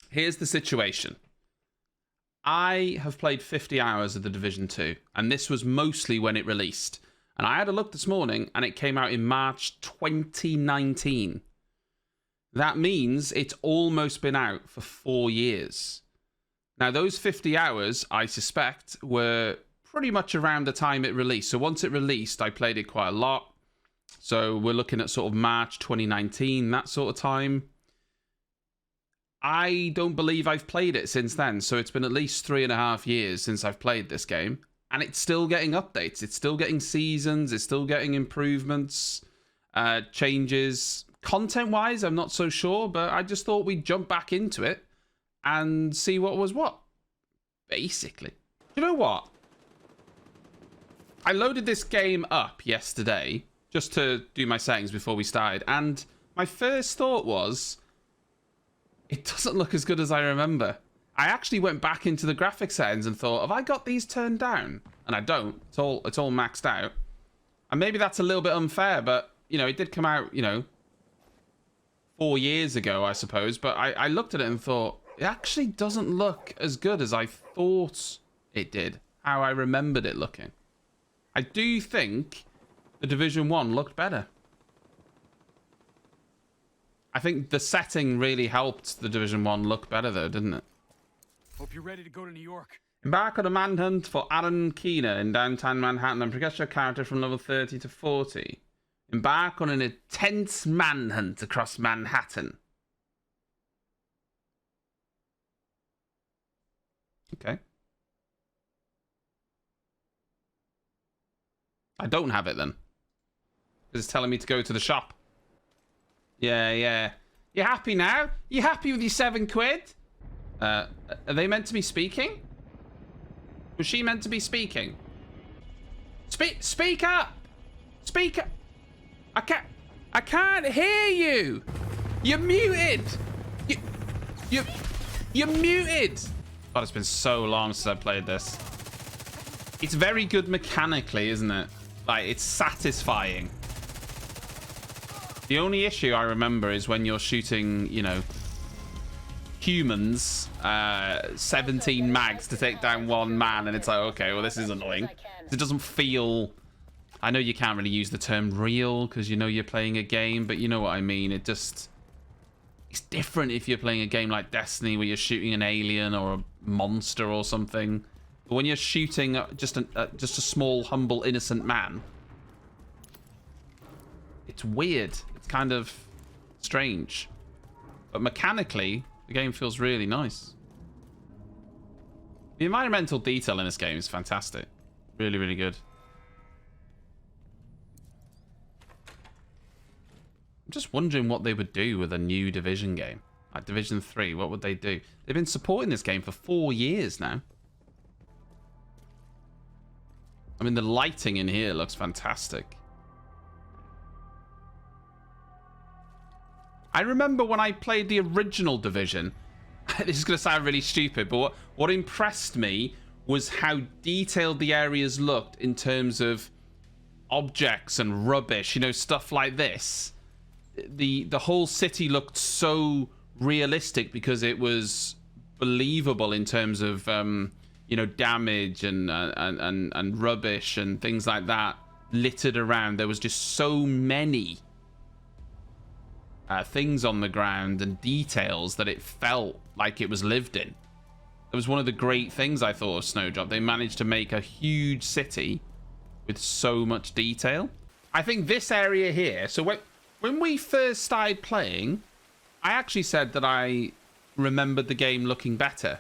Here's the situation. I have played 50 hours of The Division 2, and this was mostly when it released. And I had a look this morning, and it came out in March 2019. That means it's almost been out for 4 years. Now, those 50 hours, I suspect, were pretty much around the time it released. So once it released, I played it quite a lot. So we're looking at sort of March 2019, that sort of time. I don't believe I've played it since then. So it's been at least 3.5 years since I've played this game. And it's still getting updates. It's still getting seasons. It's still getting improvements, changes. Content-wise, I'm not so sure. But I just thought we'd jump back into it and see what was what. Basically. You know what? I loaded this game up yesterday just to do my settings before we started. And my first thought was, it doesn't look as good as I remember. I actually went back into the graphic settings and thought, have I got these turned down? And I don't. It's all maxed out. And maybe that's a little bit unfair, but, you know, it did come out, 4 years ago, I suppose. But I looked at it and thought, it actually doesn't look as good as I thought it did. How I remembered it looking. I do think the Division 1 looked better. I think the setting really helped the Division 1 look better, though, didn't it? Hope you're ready to go to New York. Embark on a manhunt for Aaron Keener in downtown Manhattan and progress your character from level 30 to 40. Embark on an intense manhunt across Manhattan. Okay. I don't have it then. Because it's telling me to go to the shop. Yeah. You happy now? You happy with your £7? Are they meant to be speaking? Was she meant to be speaking? Speak up! Speak up! I can't hear you! You're muted! You're muted! God, it's been so long since I played this. It's very good mechanically, isn't it? Like, it's satisfying. The only issue I remember is when you're shooting, humans, 17 mags to take down one man, and it's like, okay, well, this is annoying. It doesn't feel... I know you can't really use the term real, because you're playing a game, but you know what I mean. It's different if you're playing a game like Destiny, where you're shooting an alien or a monster or something. But when you're shooting just a small, humble, innocent man, it's weird. It's kind of strange. But mechanically, the game feels really nice. The environmental detail in this game is fantastic. Really, really good. I'm just wondering what they would do with a new Division game. Like Division 3, what would they do? They've been supporting this game for 4 years now. I mean, the lighting in here looks fantastic. I remember when I played the original Division, this is going to sound really stupid, but what impressed me was how detailed the areas looked in terms of objects and rubbish, stuff like this. The whole city looked so realistic because it was believable in terms of damage and rubbish and things like that littered around. There was just so many things on the ground and details that it felt like it was lived in. It was one of the great things I thought of Snowdrop. They managed to make a huge city with so much detail. I think this area here, so when we first started playing, I actually said that I remembered the game looking better.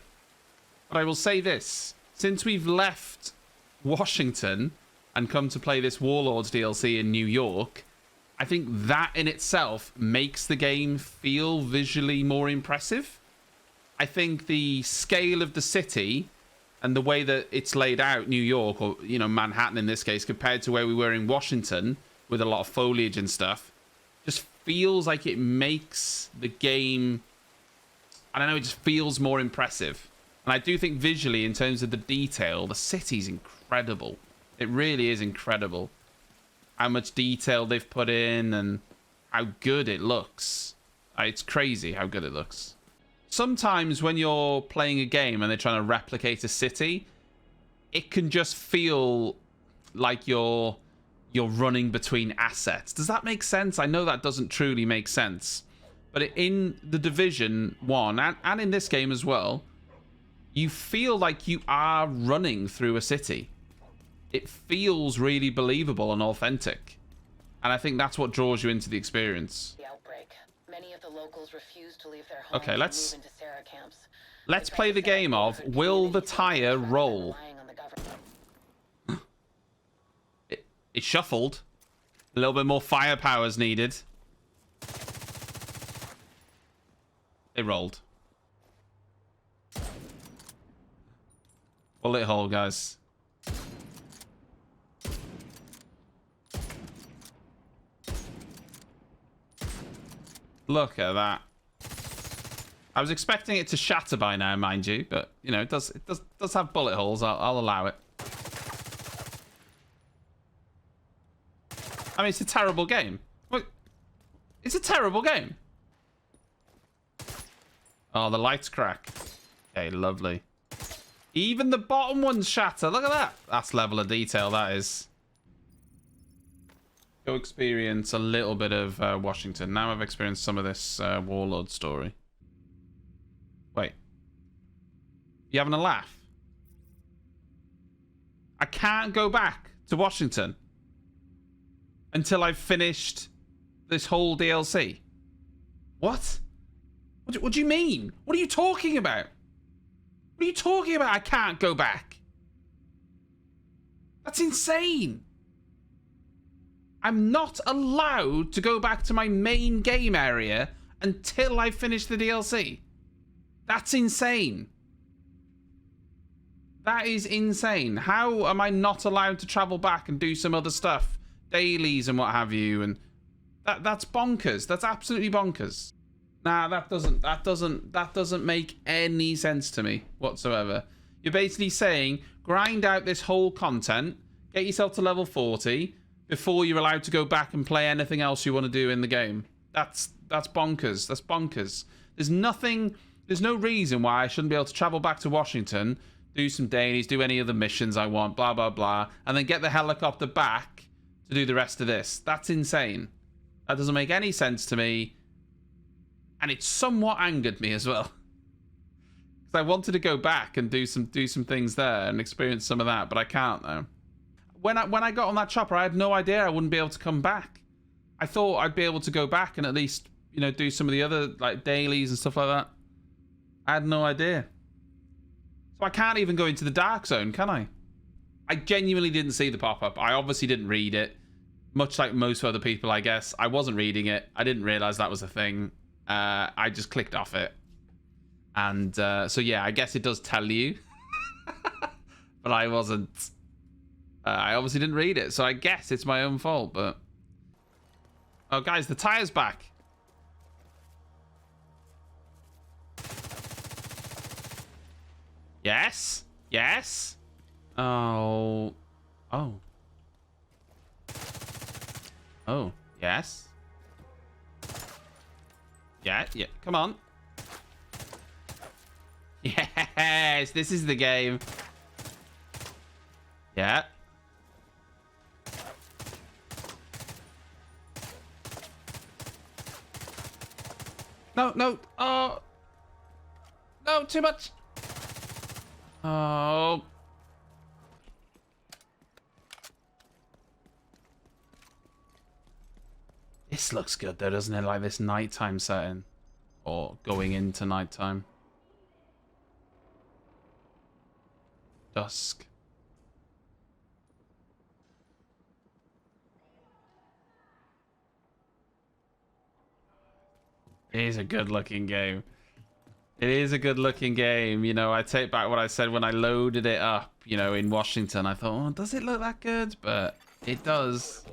But I will say this, since we've left Washington and come to play this Warlords DLC in New York, I think that in itself makes the game feel visually more impressive. I think the scale of the city and the way that it's laid out, New York, or Manhattan in this case, compared to where we were in Washington with a lot of foliage and stuff, just feels like it makes the game, I don't know, it just feels more impressive. And I do think visually, in terms of the detail, the city's incredible. It really is incredible. How much detail they've put in and how good it looks. It's crazy how good it looks. sometimes when you're playing a game and they're trying to replicate a city, it can just feel like you're running between assets. Does that make sense? I know that doesn't truly make sense. But in The Division 1, and in this game as well, you feel like you are running through a city. It feels really believable and authentic. And I think that's what draws you into the experience. The outbreak. Many of the locals refuse to leave their homes. Okay, and move into Sarah camps. let's play the game of will the tire roll? It shuffled. A little bit more firepower is needed. It rolled. Bullet hole, guys. Look at that. I was expecting it to shatter by now, mind you, but you know, it does have bullet holes. I'll allow it. I mean, it's a terrible game. Look, it's a terrible game. Oh, the lights crack. Okay, lovely. Even the bottom ones shatter. Look at that. That's level of detail, that is. Go experience a little bit of Washington. Now I've experienced some of this warlord story. Wait. You having a laugh? I can't go back to Washington until I've finished this whole DLC. What? What do you mean? What are you talking about? What are you talking about? I can't go back. That's insane. I'm not allowed to go back to my main game area until I finish the DLC. That's insane. That is insane. How am I not allowed to travel back and do some other stuff? Dailies and what have you, and that's bonkers. That's absolutely bonkers. Nah, that doesn't make any sense to me whatsoever. You're basically saying grind out this whole content, get yourself to level 40 before you're allowed to go back and play anything else you want to do in the game. That's bonkers. That's bonkers. There's no reason why I shouldn't be able to travel back to Washington, do some dailies, do any other missions I want, blah blah blah, and then get the helicopter back to do the rest of this. That's insane. That doesn't make any sense to me. And it somewhat angered me as well. Because I wanted to go back and do some things there and experience some of that, but I can't now. When I got on that chopper, I had no idea I wouldn't be able to come back. I thought I'd be able to go back and at least, you know, do some of the other like dailies and stuff like that. I had no idea. So I can't even go into the dark zone, can I? I genuinely didn't see the pop-up. I obviously didn't read it. Much like most other people, I guess. I wasn't reading it. I didn't realize that was a thing. I just clicked off it. And so yeah, I guess it does tell you. But I wasn't. I obviously didn't read it, so I guess it's my own fault, but... Oh, guys, the tire's back. Yes? Yes? Oh. Oh. Oh, yes? Yeah, come on. Yes, this is the game. Yeah. No. Oh. No, too much. Oh. This looks good though, doesn't it? Like this nighttime setting. Or going into nighttime. Dusk. It is a good looking game. It is a good looking game. You know, I take back what I said when I loaded it up, you know, in Washington. I thought, oh, does it look that good? But it does.